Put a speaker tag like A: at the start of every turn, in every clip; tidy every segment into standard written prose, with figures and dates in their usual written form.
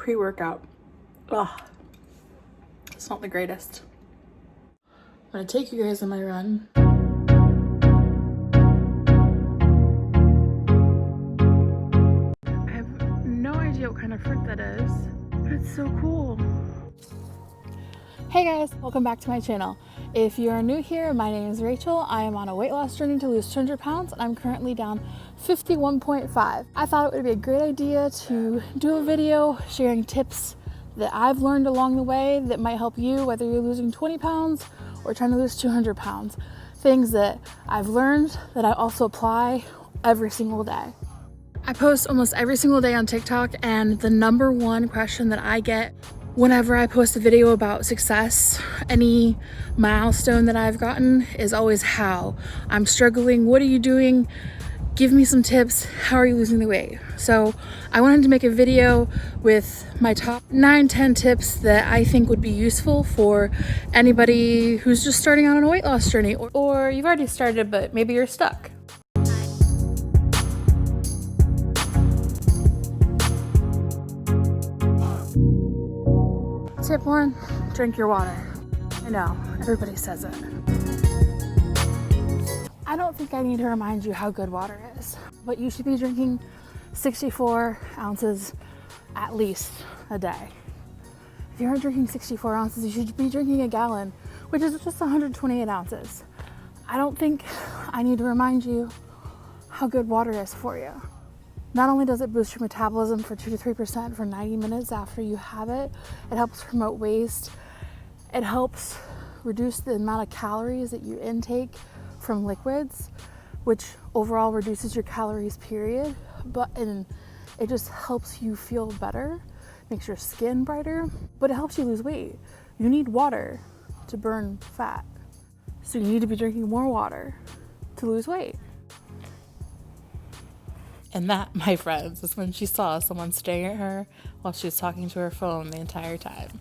A: pre-workout. Ugh, it's not the greatest. I'm gonna take you guys on my run. I have no idea what kind of fruit that is, but it's so cool. Hey guys, welcome back to my channel. If you are new here, my name is Rachel. I am on a weight loss journey to lose 200 pounds and I'm currently down 51.5. I thought it would be a great idea to do a video sharing tips that I've learned along the way that might help you, whether you're losing 20 pounds or trying to lose 200 pounds. Things that I've learned that I also apply every single day. I post almost every single day on TikTok, and the number one question that I get whenever I post a video about success, any milestone that I've gotten, is always how. I'm struggling, what are you doing? Give me some tips, how are you losing the weight? So I wanted to make a video with my top 9-10 tips that I think would be useful for anybody who's just starting out on a weight loss journey, or you've already started but maybe you're stuck. Tip 1, drink your water. I know, everybody says it. I don't think I need to remind you how good water is, but you should be drinking 64 ounces at least a day. If you aren't drinking 64 ounces, you should be drinking a gallon, which is just 128 ounces. I don't think I need to remind you how good water is for you. Not only does it boost your metabolism for 2 to 3% for 90 minutes after you have it, it helps promote waste. It helps reduce the amount of calories that you intake from liquids, which overall reduces your calories, period. And it just helps you feel better, makes your skin brighter, but it helps you lose weight. You need water to burn fat. So you need to be drinking more water to lose weight. And that, my friends, is when she saw someone staring at her while she was talking to her phone the entire time.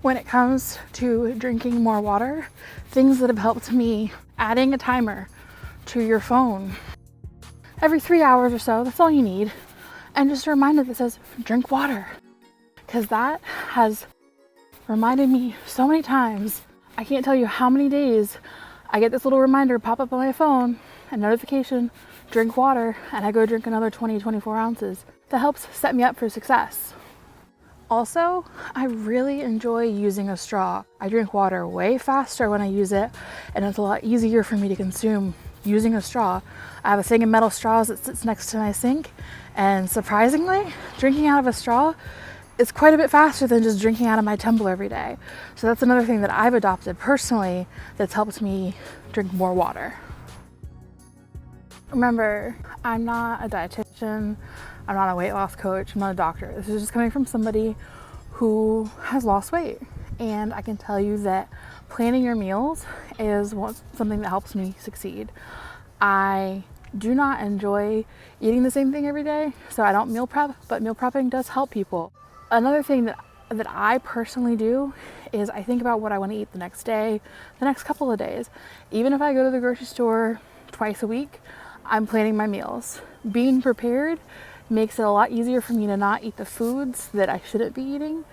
A: When it comes to drinking more water, things that have helped me: adding a timer to your phone every 3 hours or so, that's all you need. And just a reminder that says, drink water. Because that has reminded me so many times. I can't tell you how many days I get this little reminder pop up on my phone, a notification, drink water, and I go drink another 24 ounces. That helps set me up for success. Also, I really enjoy using a straw. I drink water way faster when I use it, and it's a lot easier for me to consume using a straw. I have a thing of metal straws that sits next to my sink, and surprisingly, drinking out of a straw is quite a bit faster than just drinking out of my tumbler every day. So that's another thing that I've adopted personally that's helped me drink more water. Remember, I'm not a dietitian, I'm not a weight loss coach, I'm not a doctor. This is just coming from somebody who has lost weight. And I can tell you that planning your meals is something that helps me succeed. I do not enjoy eating the same thing every day, so I don't meal prep, but meal prepping does help people. Another thing that I personally do is I think about what I want to eat the next day, the next couple of days. Even if I go to the grocery store twice a week, I'm planning my meals. Being prepared makes it a lot easier for me to not eat the foods that I shouldn't be eating.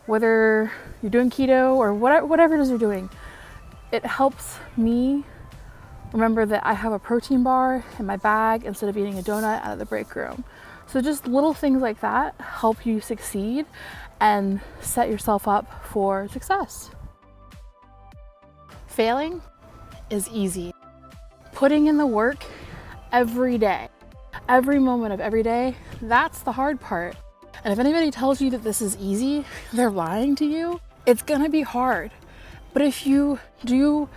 A: Whether you're doing keto or whatever it is you're doing, it helps me remember that I have a protein bar in my bag instead of eating a donut out of the break room. So just little things like that help you succeed and set yourself up for success. Failing is easy. Putting in the work every day, every moment of every day, that's the hard part. And if anybody tells you that this is easy, they're lying to you. It's gonna be hard. But if you do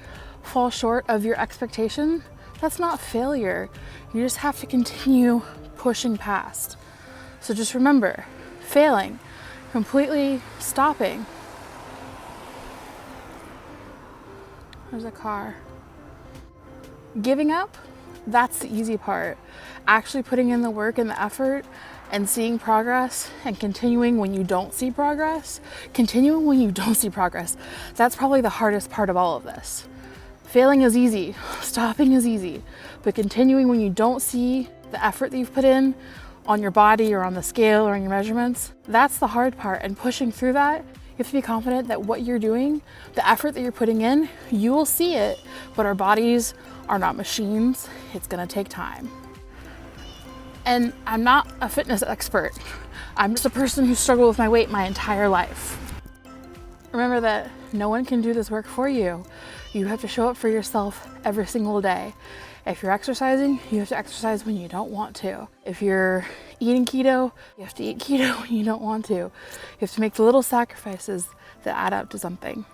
A: fall short of your expectation, that's not failure. You just have to continue pushing past. So just remember, failing, completely stopping. There's a car. Giving up, that's the easy part. Actually putting in the work and the effort and seeing progress and continuing when you don't see progress. That's probably the hardest part of all of this. Failing is easy, stopping is easy, but continuing when you don't see the effort that you've put in on your body or on the scale or on your measurements. That's the hard part. And pushing through that, you have to be confident that what you're doing, the effort that you're putting in, you will see it, but our bodies are not machines. It's gonna take time. And I'm not a fitness expert. I'm just a person who struggled with my weight my entire life. Remember that no one can do this work for you. You have to show up for yourself every single day. If you're exercising, you have to exercise when you don't want to. If you're eating keto, you have to eat keto when you don't want to. You have to make the little sacrifices that add up to something.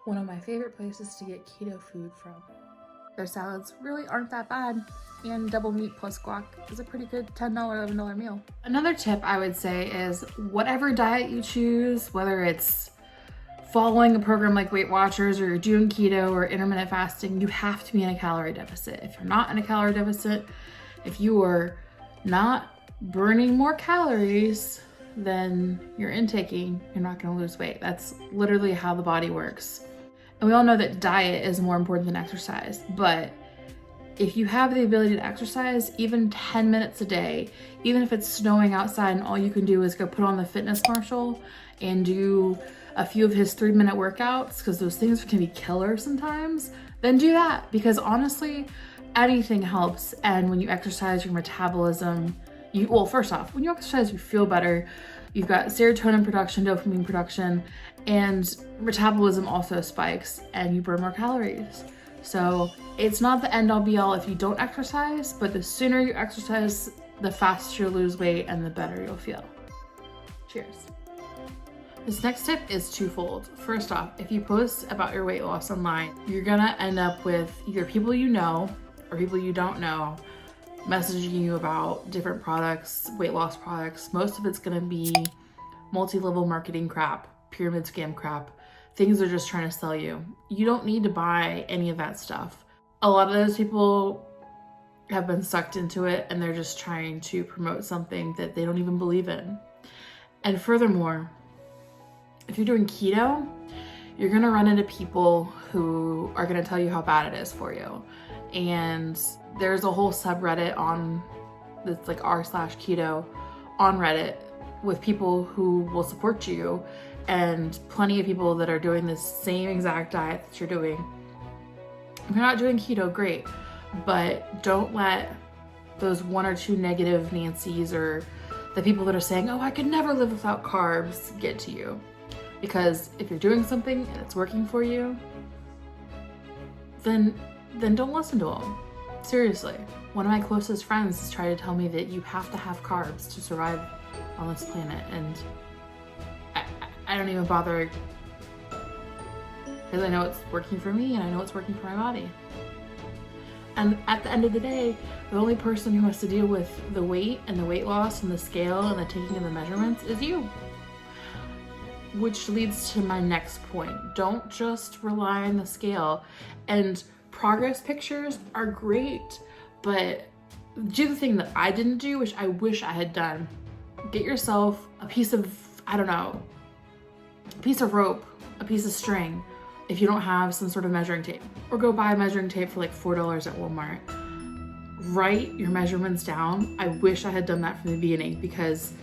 A: One of my favorite places to get keto food from. Their salads really aren't that bad, and double meat plus guac is a pretty good $10, $11 meal. Another tip I would say is whatever diet you choose, whether it's following a program like Weight Watchers or you're doing keto or intermittent fasting, you have to be in a calorie deficit. If you're not in a calorie deficit, if you are not burning more calories than you're intaking, you're not gonna lose weight. That's literally how the body works. And we all know that diet is more important than exercise, but if you have the ability to exercise even 10 minutes a day, even if it's snowing outside and all you can do is go put on the fitness commercial and do a few of his 3-minute workouts, because those things can be killer sometimes, then do that, because honestly, anything helps. And when you exercise, your metabolism, well, first off, when you exercise, you feel better. You've got serotonin production, dopamine production, and metabolism also spikes, and you burn more calories. So it's not the end all be all if you don't exercise, but the sooner you exercise, the faster you'll lose weight and the better you'll feel. Cheers. This next tip is twofold. First off, if you post about your weight loss online, you're gonna end up with either people you know or people you don't know messaging you about different products, weight loss products. Most of it's gonna be multi-level marketing crap, pyramid scam crap, things they're just trying to sell you. You don't need to buy any of that stuff. A lot of those people have been sucked into it and they're just trying to promote something that they don't even believe in. And furthermore, if you're doing keto, you're gonna run into people who are gonna tell you how bad it is for you. And there's a whole subreddit on that's like r/keto on Reddit with people who will support you, and plenty of people that are doing this same exact diet that you're doing. If you're not doing keto, great, but don't let those one or two negative Nancy's or the people that are saying, oh, I could never live without carbs, get to you. Because if you're doing something and it's working for you, then don't listen to them. Seriously. One of my closest friends has tried to tell me that you have to have carbs to survive on this planet, and I don't even bother, because I know it's working for me and I know it's working for my body. And at the end of the day, the only person who has to deal with the weight and the weight loss and the scale and the taking of the measurements is you. Which leads to my next point. Don't just rely on the scale. And progress pictures are great, but do the thing that I didn't do, which I wish I had done. Get yourself a piece of, I don't know, a piece of rope, a piece of string, if you don't have some sort of measuring tape. Or go buy a measuring tape for like $4 at Walmart. Write your measurements down. I wish I had done that from the beginning, because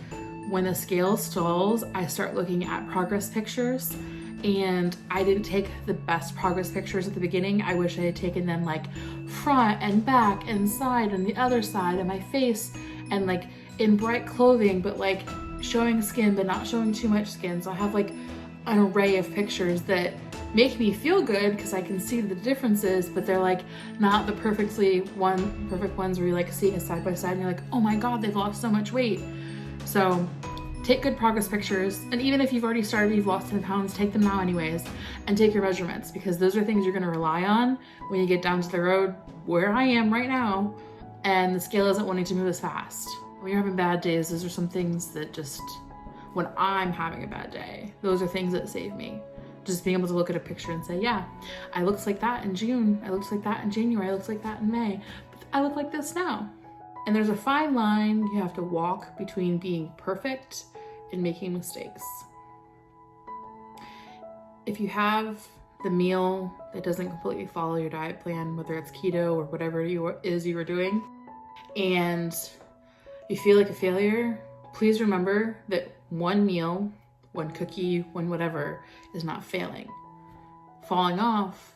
A: when the scale stalls, I start looking at progress pictures, and I didn't take the best progress pictures at the beginning. I wish I had taken them like front and back and side and the other side and my face, and like in bright clothing, but like showing skin but not showing too much skin. So I have like an array of pictures that make me feel good because I can see the differences, but they're like not the perfect ones where you're like seeing it side by side and you're like, oh my God, they've lost so much weight. So take good progress pictures, and even if you've already started, you've lost 10 pounds, take them now anyways, and take your measurements, because those are things you're gonna rely on when you get down to the road where I am right now, and the scale isn't wanting to move as fast. When you're having bad days, those are some things that just, when I'm having a bad day, those are things that save me. Just being able to look at a picture and say, yeah, I looked like that in June, I looked like that in January, I looked like that in May, but I look like this now. And there's a fine line you have to walk between being perfect and making mistakes. If you have the meal that doesn't completely follow your diet plan, whether it's keto or whatever you were doing, and you feel like a failure, please remember that one meal, one cookie, one whatever is not failing. Falling off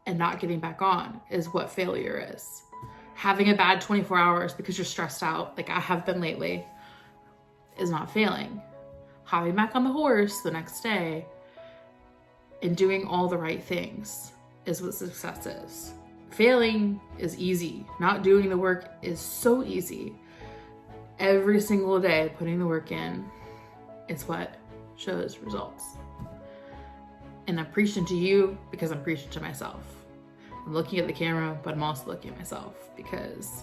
A: and not getting back on is what failure is. Having a bad 24 hours because you're stressed out, like I have been lately, is not failing. Hopping back on the horse the next day and doing all the right things is what success is. Failing is easy. Not doing the work is so easy. Every single day, putting the work in is what shows results. And I'm preaching to you because I'm preaching to myself. I'm looking at the camera, but I'm also looking at myself because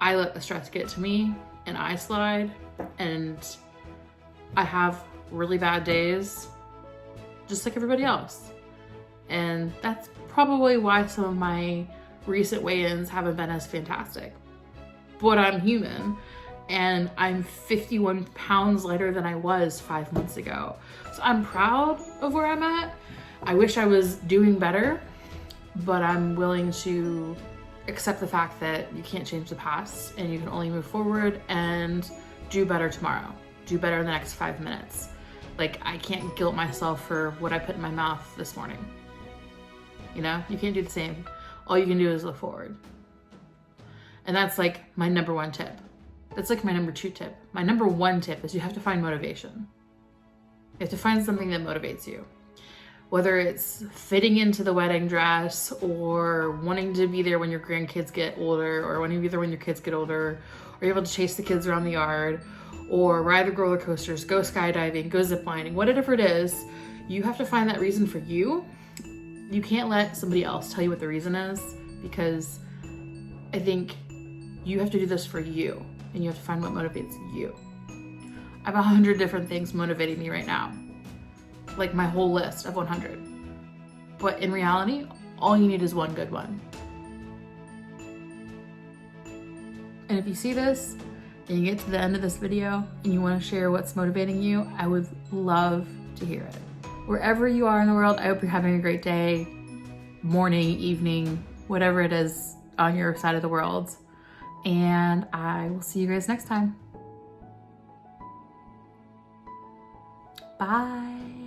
A: I let the stress get to me and I slide, and I have really bad days just like everybody else. And that's probably why some of my recent weigh-ins haven't been as fantastic. But I'm human, and I'm 51 pounds lighter than I was 5 months ago. So I'm proud of where I'm at. I wish I was doing better, but I'm willing to accept the fact that you can't change the past and you can only move forward and do better tomorrow. Do better in the next 5 minutes. Like, I can't guilt myself for what I put in my mouth this morning. You know, you can't do the same. All you can do is look forward. And that's like my number one tip. That's like my number two tip. My number one tip is you have to find motivation. You have to find something that motivates you. Whether it's fitting into the wedding dress or wanting to be there when your grandkids get older, or wanting to be there when your kids get older, or you're able to chase the kids around the yard, or ride the roller coasters, go skydiving, go ziplining, whatever it is, you have to find that reason for you. You can't let somebody else tell you what the reason is, because I think you have to do this for you, and you have to find what motivates you. I have 100 different things motivating me right now, like my whole list of 100. But in reality, all you need is one good one. And if you see this and you get to the end of this video and you want to share what's motivating you, I would love to hear it. Wherever you are in the world, I hope you're having a great day, morning, evening, whatever it is on your side of the world. And I will see you guys next time. Bye.